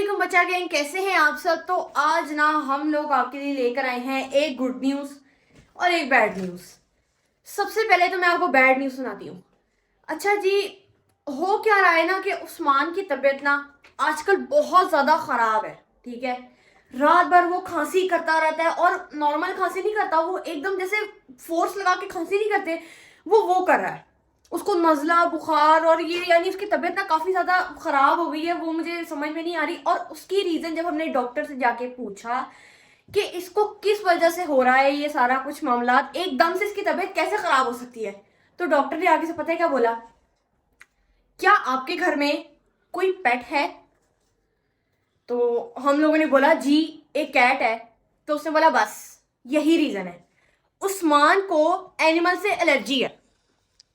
वालेकुम बच्चा गैंग, कैसे हैं आप सब। तो आज ना हम लोग आपके लिए लेकर आए हैं एक गुड न्यूज़ और एक बैड न्यूज़। सबसे पहले तो मैं आपको बैड न्यूज़ सुनाती हूँ। अच्छा जी, हो क्या रहा है ना कि उस्मान की तबीयत ना आजकल बहुत ज़्यादा ख़राब है। ठीक है, रात भर वो खांसी करता रहता है और नॉर्मल खांसी नहीं करता, वो एकदम जैसे फोर्स लगा के खांसी नहीं करते, वो कर रहा है। उसको नज़ला बुखार और ये यानी उसकी तबीयत ना काफ़ी ज़्यादा ख़राब हो गई है, वो मुझे समझ में नहीं आ रही। और उसकी रीज़न जब हमने डॉक्टर से जाके पूछा कि इसको किस वजह से हो रहा है ये सारा कुछ मामला, एकदम से इसकी तबीयत कैसे ख़राब हो सकती है, तो डॉक्टर ने आगे से पता है क्या बोला, क्या आपके घर में कोई पेट है। तो हम लोगों ने बोला जी एक कैट है। तो उसने बोला बस यही रीज़न है, उस्मान को एनिमल से एलर्जी है।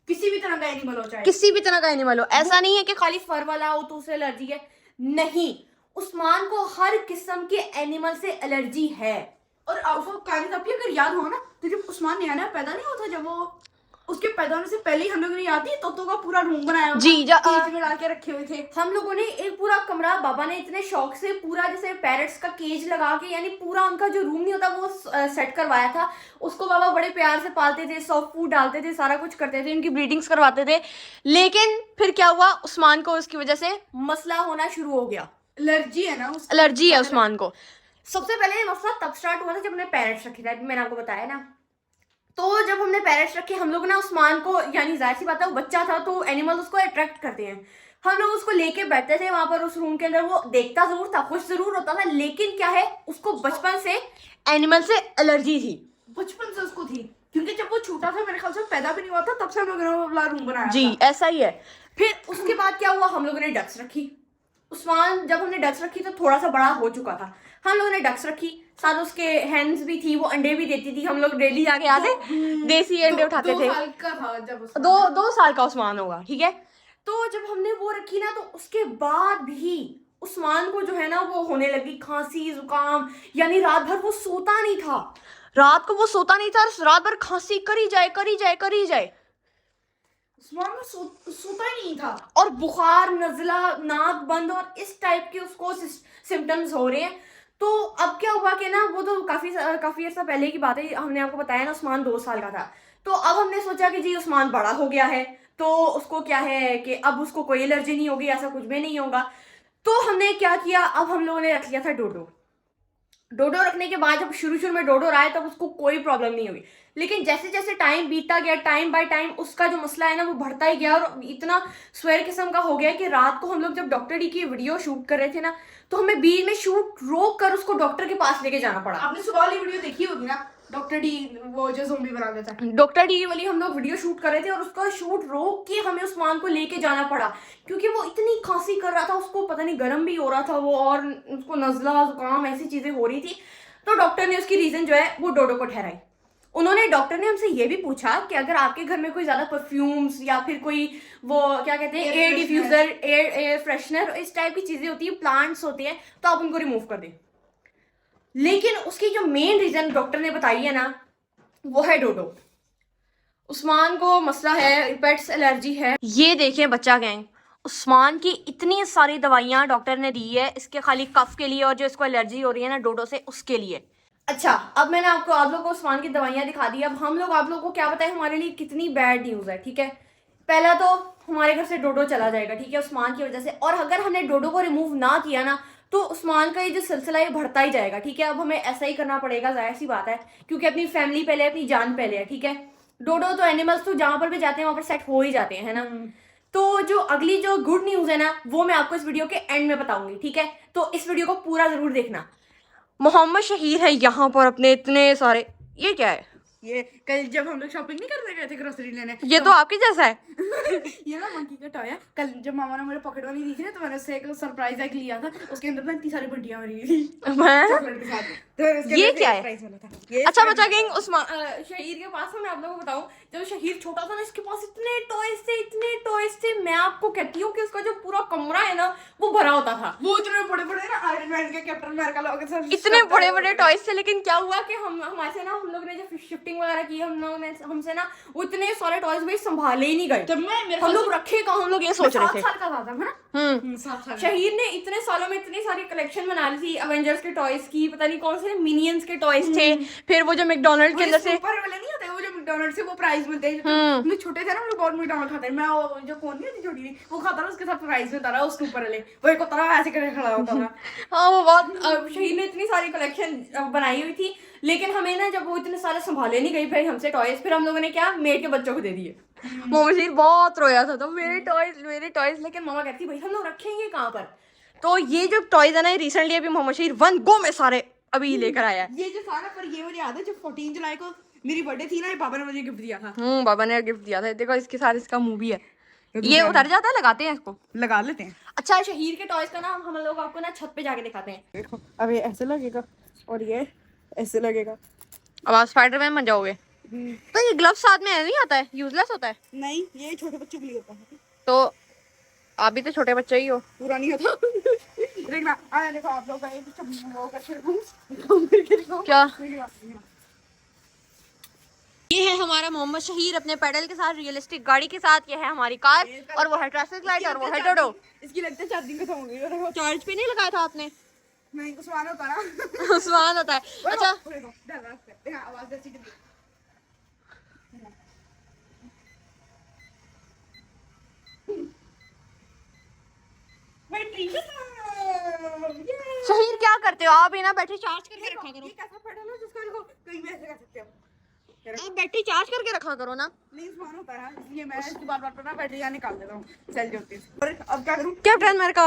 किसी भी तरह का एनिमल हो, चाहे किसी भी तरह का एनिमल हो, ऐसा नहीं है कि खाली फर वाला हो तो उसे एलर्जी है, नहीं, उस्मान को हर किस्म के एनिमल से एलर्जी है। और आपको कायनात आपकी अगर याद हो ना, तो जब उस्मान नया नया पैदा नहीं होता, जब वो उसके पैदा होने से पहले ही हम लोगों ने याद ही तोतों का पूरा रूम बनाया जी, केज में डाल के रखे हुए थे। हम लोगों ने एक पूरा कमरा, बाबा ने इतने शौक से पूरा जैसे पैरट्स का केज लगा के, यानी पूरा उनका जो रूम नहीं होता वो सेट करवाया था। उसको बाबा बड़े प्यार से पालते थे, सॉफ्ट फूड डालते थे, सारा कुछ करते थे, इनकी ब्रीडिंग्स करवाते थे। लेकिन फिर क्या हुआ, उस्मान को उसकी वजह से मसला होना शुरू हो गया। एलर्जी है ना, एलर्जी है उस्मान को। सबसे पहले ये मसला तब स्टार्ट हुआ था जब हमने पैरट्स रखे थे, मैंने आपको बताया ना। तो जब हमने पैरट्स रखे हम लोग ना, उस्मान को यानी जाहिर सी बात है वो बच्चा था तो एनिमल उसको अट्रैक्ट करते हैं। हम लोग उसको लेके बैठते थे वहां पर उस रूम के अंदर, वो देखता जरूर था, खुश जरूर होता था, लेकिन क्या है उसको बचपन से एनिमल से एलर्जी थी। बचपन से उसको थी, क्योंकि जब वो छोटा था, मेरे ख्याल से पैदा भी नहीं हुआ था, तब से हम लोगों ने वो वाला रूम बनाया जी था। ऐसा ही है। फिर उसके बाद क्या हुआ, हम लोगों ने डक्स रखी। उस्मान जब हमने डक्स रखी तो थोड़ा सा बड़ा हो चुका था, हम लोगों ने डक्स रखी, साथ उसके हैंड्स भी थी, वो अंडे भी देती थी, हम लोग डेली जाके आते देसी अंडे उठाते थे। 2 साल का था जब उस्मान, दो साल का उस्मान होगा, ठीक है। तो जब हमने वो रखी ना, तो उसके बाद भी उस्मान को जो है ना वो होने लगी खांसी जुकाम, यानी रात भर वो सोता नहीं था, रात को वो सोता नहीं था, रात भर खांसी करी जाए करी जाए करी जाए, उस्मान को सोता ही नहीं था। और बुखार, नजला, नाक बंद और इस टाइप के उसको सिम्टम्स हो रहे हैं। तो अब क्या हुआ कि ना, वो तो काफी अर्सा पहले की बात है, हमने आपको बताया ना उस्मान 2 साल का था। तो अब हमने सोचा कि जी उस्मान बड़ा हो गया है, तो उसको क्या है कि अब उसको कोई एलर्जी नहीं होगी, ऐसा कुछ भी नहीं होगा। तो हमने क्या किया, अब हम लोगों ने रख लिया था डोडो। डोडो रखने के बाद जब शुरू शुरू में डोडो आया तब उसको कोई प्रॉब्लम नहीं हुई, लेकिन जैसे जैसे टाइम बीतता गया, टाइम बाय टाइम उसका जो मसला है ना वो बढ़ता ही गया, और इतना स्वेर किस्म का हो गया कि रात को हम लोग जब डॉक्टर डी की वीडियो शूट कर रहे थे ना, तो हमें बीच में शूट रोक कर उसको डॉक्टर के पास लेके जाना पड़ा। आपने सुबह वाली वीडियो देखी होगी ना, डॉक्टर डी वो जो ज़ोंबी बना देता है, डॉक्टर डी वाली हम लोग वीडियो शूट कर रहे थे और उसका शूट रोक के हमें उस्मान को लेके जाना पड़ा, क्योंकि वो इतनी खांसी कर रहा था, उसको पता नहीं गर्म भी हो रहा था वो, और उसको नजला जुकाम ऐसी चीजें हो रही थी। तो डॉक्टर ने उसकी रीजन जो है वो डोडो को ठहराई। डॉक्टर ने हमसे ये भी पूछा कि अगर आपके घर में कोई ज्यादा परफ्यूम्स या फिर कोई वो क्या कहते हैं एयर डिफ्यूजर, एयर फ्रेशनर, इस टाइप की चीजें होती है, प्लांट्स होते हैं, तो आप उनको रिमूव कर दें। लेकिन उसकी जो मेन रीजन डॉक्टर ने बताई है ना, वो है डोडो। उस्मान को मसला है, पेट्स एलर्जी है। ये देखें बच्चा गैंग, उस्मान की इतनी सारी दवाइयाँ डॉक्टर ने दी है इसके खाली कफ के लिए, और जो इसको एलर्जी हो रही है ना डोडो से, उसके लिए। अच्छा, अब मैंने आप लोगों को उस्मान की दवाइयाँ दिखा दी। अब हम लोग आप लोगों को क्या बताएं हमारे लिए कितनी बैड न्यूज़ है, ठीक है। पहला तो हमारे घर से डोडो चला जाएगा, ठीक है, उस्मान की वजह से। और अगर हमने डोडो को रिमूव ना किया ना, तो उस्मान का ये जो सिलसिला ये बढ़ता ही जाएगा, ठीक है। अब हमें ऐसा ही करना पड़ेगा, जाहिर सी बात है, क्योंकि अपनी फैमिली पहले, अपनी जान पहले है, ठीक है। डोडो तो एनिमल्स तो जहां पर भी जाते हैं वहां पर सेट हो ही जाते हैं, है ना। तो जो अगली जो गुड न्यूज है ना, वो मैं आपको इस वीडियो के एंड में बताऊंगी, ठीक है। तो इस वीडियो को पूरा जरूर देखना। मोहम्मद शहीर है यहाँ पर अपने इतने सारे, ये क्या है, ये कल जब हम लोग शॉपिंग नहीं करने गए थे ग्रोसरी लेने, ये तो आपके जैसा है। ये ना मंकी का टॉय है। कल जब मामा ने मुझे पॉकेट वाली दी थी ना, तो मैंने उससे एक सरप्राइज एग लिया था, उसके अंदर ना इतनी सारी बंटियां भरी हुई थी चॉकलेट के साथ। तो उसके ये अंदर क्या है? सरप्राइज वाला था ये। अच्छा बच्चा गैंग, उस्मान शहीर के पास मैं आप लोगों को बताऊं, जब शहीर छोटा था ना, इसके पास इतने टॉयज थे, मैं आपको कहती हूँ कि उसका जो पूरा कमरा है ना वो भरा होता था। वो इतने बड़े बड़े ना आयरन मैन के कैप्टन अमेरिका लोग सब इतने बड़े बड़े टॉयज थे, लेकिन क्या हुआ कि हम हमारे से ना हम लोग ने जब शिफ्टिंग वगैरह की हम लोगों ने हमसे ना वो इतने सारे टॉयज भाई संभाले ही नहीं गए। जब मैं हम लोग रखे कहाँ, हम लोग ये सोच रहे 7 थे। साल का था ना। 7 साल। शहीद ने इतने सालों में इतनी सारी कलेक्शन बना ली थी एवेंजर्स के टॉयज की, पता नहीं कौन से मिनियंस के टॉयज थे, फिर वो जो मैकडॉनल्ड के अंदर से सुपर वाले नहीं होते वो जो मैकडॉनल्ड से वो प्राइस मिलते हैं। हम छोटे थे ना, हम लोग बहुत मैकडॉनल्ड खाते हैं। मैं वो जो कौन नहीं होती छोटी वो खाता था, उसके साथ प्राइस मिलता रहा उसके ऊपर वाले वो एक होता था ऐसे करके खड़ा होता था। हाँ वो बहुत शहीद ने इतनी सारी कलेक्शन बनाई हुई थी, लेकिन हमें ना जब वो इतने सारे संभाले नहीं गई भाई हमसे टॉयज, फिर हम लोगों ने क्या मेड के बच्चों को दे दिए। मोमोशीर बहुत रोया था तो मेरे टॉयज, लेकिन मामा कहती भाई हम लोग रखेंगे कहाँ पर। तो ये जो टॉयज है ना रिसेंटली अभी मोमोशीर 1 गो में सारे अभी लेकर आया है। ये जो सारा, पर ये मुझे याद है जब 14 जुलाई को मेरी बर्थडे थी ना, ये पापा ने मुझे गिफ्ट दिया था। बाबा ने गिफ्ट दिया था। देखो इसके साथ इसका मुंह भी है, ये उतर जाता है, लगाते हैं इसको, लगा लेते हैं। अच्छा शहीद के टॉयज का ना हम लोग आपको ना छत पे जाके दिखाते हैं। देखो अब ये ऐसे लगेगा और ये ऐसे लगेगा। अब आप स्पाइडरमैन बन जाओगे। तो ये ग्लव्स साथ में नहीं आता है, यूजलेस होता है। नहीं, ये छोटे बच्चों के लिए होता है। तो आप भी तो छोटे बच्चे ही हो। पूरा नहीं होता। देखना आया, देखो आप लोग का एक वो करके क्या ये है हमारा मोहम्मद शहीर अपने पेडल के साथ, रियलिस्टिक गाड़ी के साथ। ये है हमारी कार और वो है ट्रैफिक लाइट और वो है डोडो। इसकी लगता है चार्जिंग खत्म हो गई। चार्ज पे नहीं लगाया था आपने? नहीं, कुछ सुना होता ना। सुहान होता है। अच्छा आवाज ऐसी शहीर क्या करते हो आप? ना बैटरी चार्ज करके रखा करो। ये कैसा पेडल है जिसको देखो कहीं भी ऐसे कर सकते हो। आप बैटरी चार्ज करके रखा करो ना। नहीं सुना होता है, इसलिए मैं इसकी बार ना बैटरी यहाँ निकाल देता हूँ चल जाती है। और अब क्या करूँ? Captain America.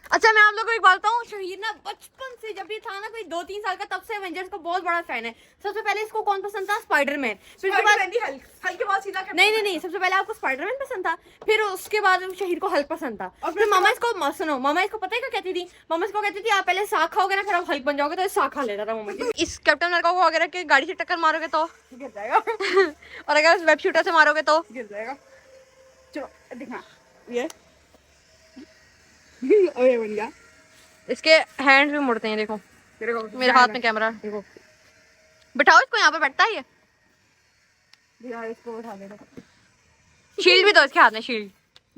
अच्छा मैं आप लोगों को एक बात बताऊं, शहीद ना बचपन से जब भी था ना कोई 2-3 साल का, तब से एवेंजर्स का बहुत बड़ा फैन है। सबसे पहले इसको कौन पसंद था? स्पाइडरमैन। फिर उसके बाद हल्क के बाद सीधा नहीं सबसे पहले आपको स्पाइडरमैन पसंद था, फिर उसके बाद शहीद को हल्क पसंद था। और फिर मामा इसको सुनो, मामा इसको पता है क्या कहती थी? मामा इसको कहती थी आप पहले साग खाओगे ना फिर आप हल्क बन जाओगे, तो साग खा लेता था मामा जी। इस कैप्टन अमेरिका को अगर के गाड़ी से टक्कर मारोगे तो गिर जाएगा। और अगर वेब शूटर से मारोगे तो गिर जाएगा। चलो दिखा ये अरे बन गया। इसके हैंड भी मुड़ते हैं, देखो मेरे हाथ में कैमरा। देखो बिठाओ इसको, यहाँ पे बैठता है ये। इसको उठा देना। शील्ड भी दो इसके हाथ में, शील्ड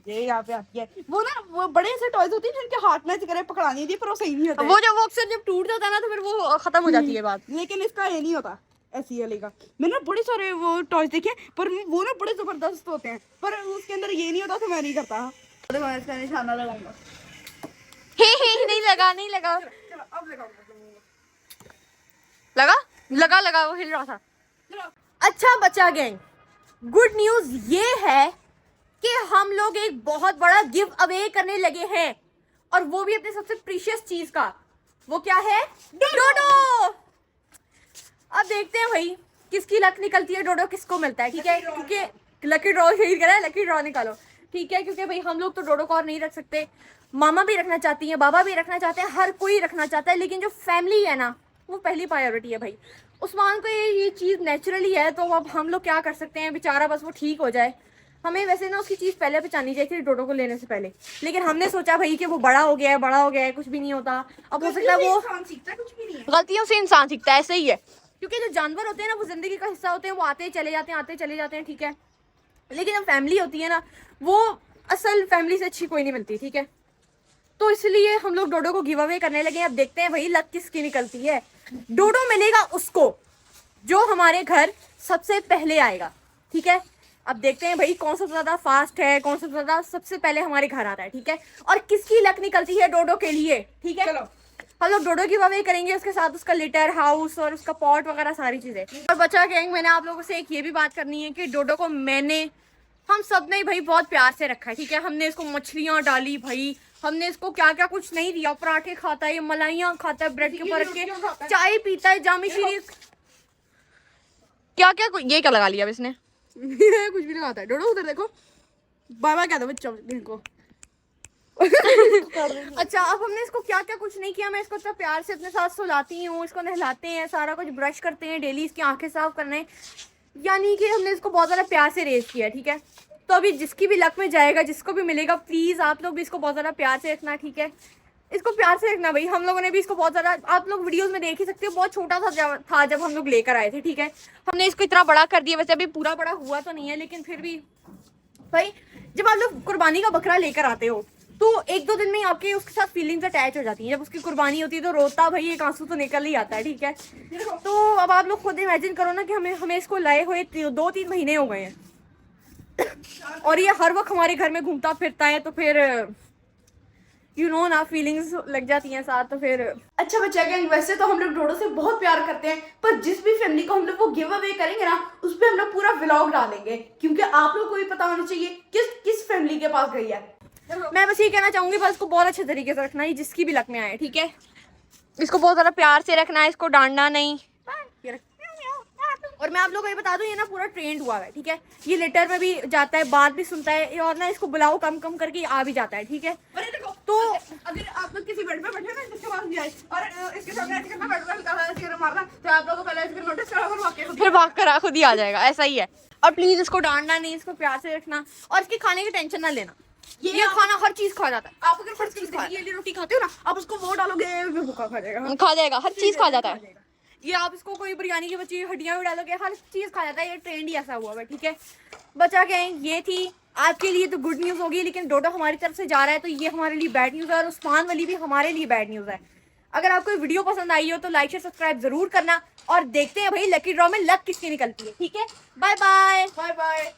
ये यहाँ पे आती है। वो ना वो बड़े ऐसे टॉयज होती है जिनके हाथ में ऐसे करे पकड़ानी होती है, पर वो सही नहीं होता। वो जब वो अक्सर जब टूट जाता है ना तो फिर वो खत्म हो जाती है बात। लेकिन इसका ये नहीं होता ऐसी वाली का। मैंने ना बड़े सारे वो टॉयज देखे, पर वो ना बड़े जबरदस्त होते हैं, पर उसके अंदर ये नहीं होता तो मैं नहीं करता। देखो मैं इसका निशाना लगाऊंगा। नहीं लगा चलो अब लगा वो हिल रहा था। अच्छा बच्चा गैंग, गुड न्यूज ये है कि हम लोग एक बहुत बड़ा गिव अवे करने लगे हैं, और वो भी अपने सबसे प्रीशियस चीज का। वो क्या है? डोडो। अब देखते हैं भाई किसकी लक निकलती है, डोडो किसको मिलता है। ठीक है, क्योंकि लकी ड्रॉ शहीद करा है, लकी ड्रॉ निकालो। ठीक है, क्योंकि भाई हम लोग तो डोडो को और नहीं रख सकते, मामा भी रखना चाहती है, बाबा भी रखना चाहते हैं, हर कोई रखना चाहता है, लेकिन जो फैमिली है ना वो पहली प्रायोरिटी है भाई। उस्मान को ये चीज़ नेचुरली है, तो अब हम लोग क्या कर सकते हैं, बेचारा बस वो ठीक हो जाए। हमें वैसे ना उसकी चीज़ पहले पहचानी चाहिए थी डोडो को लेने से पहले, लेकिन हमने सोचा भाई कि वो बड़ा हो गया है, कुछ भी नहीं होता। अब हो सकता है वो गलतियों से इंसान सीखता है, सही है, क्योंकि जो जानवर होते हैं ना वो जिंदगी का हिस्सा होते हैं, वो आते चले जाते हैं। ठीक है, लेकिन जब फैमिली होती है ना वो असल फैमिली से अच्छी कोई नहीं मिलती। ठीक है, तो इसलिए हम लोग डोडो को गिव अवे करने लगे। अब देखते हैं भाई लक किसकी निकलती है। डोडो मिलेगा उसको जो हमारे घर सबसे पहले आएगा। ठीक है, अब देखते हैं भाई कौन सा ज्यादा फास्ट है, कौन सा ज्यादा सबसे पहले हमारे घर आता है। ठीक है, और किसकी लक निकलती है डोडो के लिए। ठीक है, चलो हम लोग डोडो गिव अवे करेंगे, उसके साथ उसका लिटर हाउस और उसका पॉट वगैरह सारी चीजें। और बच्चा गैंग, मैंने आप लोगों से एक ये भी बात करनी है कि डोडो को हम सब ने भाई बहुत प्यार से रखा है। ठीक है, हमने इसको मछलियां डाली भाई, हमने इसको क्या क्या कुछ नहीं दिया। पराठे खाता है, मलाइयां खाता है, ब्रेड के ऊपर रख के चाय पीता है, जामी शीरी क्या क्या ये क्या लगा लिया अब इसने। कुछ भी लगाता है डोडो। उधर देखो बाबा क्या था बच्चों को। अच्छा, अब हमने इसको क्या क्या कुछ नहीं किया। मैं इसको इतना प्यार से अपने साथ सुलाती हूँ, इसको नहलाते हैं, सारा कुछ ब्रश करते हैं डेली, इसकी आंखें साफ करने, यानी कि हमने इसको बहुत ज़्यादा प्यार से रेज किया। ठीक है, तो अभी जिसकी भी लक में जाएगा, जिसको भी मिलेगा, प्लीज़ आप लोग भी इसको बहुत ज़्यादा प्यार से रखना। ठीक है, इसको प्यार से रखना भाई। हम लोगों ने भी इसको बहुत ज़्यादा, आप लोग वीडियोस में देख ही सकते हो, बहुत छोटा था जब हम लोग लेकर आए थे, ठीक है। हमने इसको इतना बड़ा कर दिया, वैसे अभी पूरा बड़ा हुआ तो नहीं है, लेकिन फिर भी भाई जब आप लोग कुर्बानी का बकरा लेकर आते हो तो 1-2 दिन में ही आपके उसके साथ फीलिंग्स अटैच हो जाती हैं। जब उसकी कुर्बानी होती है तो रोता भाई एक आंसू तो निकल ही आता है, ठीक है। तो अब आप लोग खुद इमेजिन करो ना कि हमें इसको लाए हुए 2-3 महीने हो गए हैं और ये हर वक्त हमारे घर में घूमता फिरता है, तो फिर यू नो ना फीलिंग्स लग जाती हैं साथ। तो फिर अच्छा बच्चा गैंग, वैसे तो हम लोग डोडो से बहुत प्यार करते हैं, पर जिस भी फैमिली को हम लोग वो गिव अवे करेंगे ना, उस पर हम लोग पूरा व्लॉग डालेंगे, क्योंकि आप लोग को भी पता होना चाहिए किस फैमिली के पास गई है। मैं बस ये कहना चाहूंगी, बस इसको बहुत अच्छे तरीके से रखना है, जिसकी भी लक में आए, ठीक है। इसको बहुत ज़्यादा प्यार से रखना है, इसको डांटना नहीं। और मैं आप लोगों को ये बता दूं, ये ना पूरा ट्रेंड हुआ है, ठीक है। ये लेटर में भी जाता है, बात भी सुनता है, और ना इसको बुलाओ कम कम करके आ भी जाता है, ठीक है। तो अगर आप लोग किसी बेड पे बैठे ना, जिसके पास भी आए और इसके सामने ऐसे करना, बेड पे मारना, तो आप लोगों को पहले इसके नोटिस करा, फिर भाग कर खुद ही आ जाएगा, ऐसा ही है। और प्लीज इसको डांटना नहीं, इसको प्यार से रखना, और इसके खाने की टेंशन ना लेना। ये खाना हर चीज खा जाता है। आप अगर फर्स्ट ये रोटी खाते हो ना, आप उसको वो डालोगे, भूखा खा जाएगा, खा जाएगा, हर चीज खा जाता है। ये आप इसको कोई बिरयानी की बची हड्डियां भी डालोगे, हर चीज खा जाता है। ये ट्रेंड ही ऐसा हुआ है, ठीक है। बचा क्या है, ये थी आज के लिए तो गुड न्यूज होगी, लेकिन डोडो हमारी तरफ से जा रहा है तो ये हमारे लिए बैड न्यूज है, और उस्मान वाली भी हमारे लिए बैड न्यूज है। अगर आपको वीडियो पसंद आई हो तो लाइक शेयर सब्सक्राइब जरूर करना, और देखते हैं भाई लकी ड्रॉ में लक किसकी निकलती है, ठीक है। Bye bye. Bye bye.